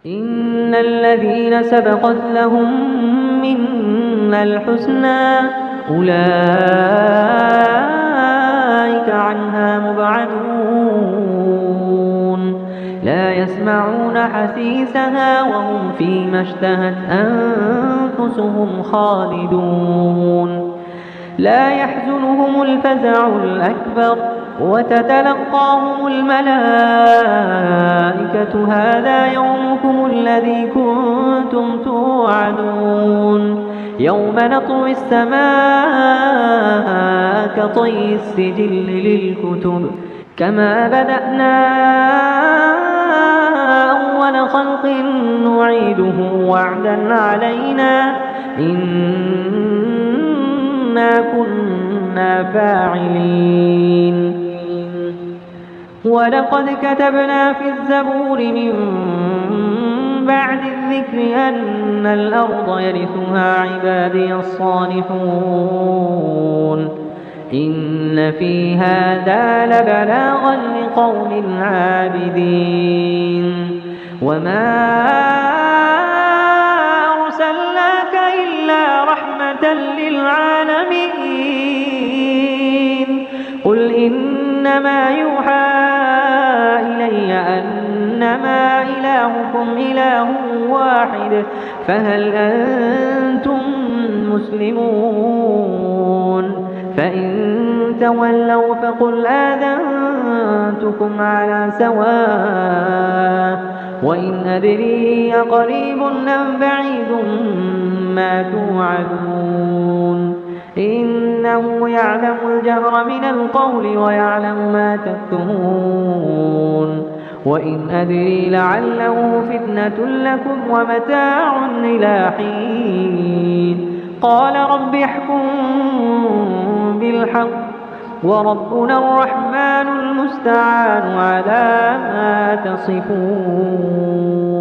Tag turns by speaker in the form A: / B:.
A: إن الذين سبقت لهم منا الحسنى أولئك عنها مبعدون لا يسمعون حسيسها وهم فيما اشتهت أنفسهم خالدون لا يحزنهم الفزع الأكبر وتتلقاهم الملائكة هذا يومكم الذي كنتم توعدون يوم نطوي السماء كطي السجل للكتب كما بدأنا أول خلق نعيده وعدا علينا إنا كنا فاعلين ولقد كتبنا في الزبور من بعد الذكر أن الأرض يرثها عبادي الصالحون إن في هذا لبلاغا لقوم عابدين وما أرسلناك إلا رحمة للعالمين قل إنما يوحى إلي أنما إلهكم إله واحد فهل أنتم مسلمون فإن تولوا فقل آذنتكم على سواء وإن أدري أقريب أم بعيد ما توعدون إنه يعلم الجهر من القول ويعلم ما تكتمون وإن أدري لعله فتنة لكم ومتاع إلى حين قال رب احكم بالحق وربنا الرحمن المستعان على ما تصفون.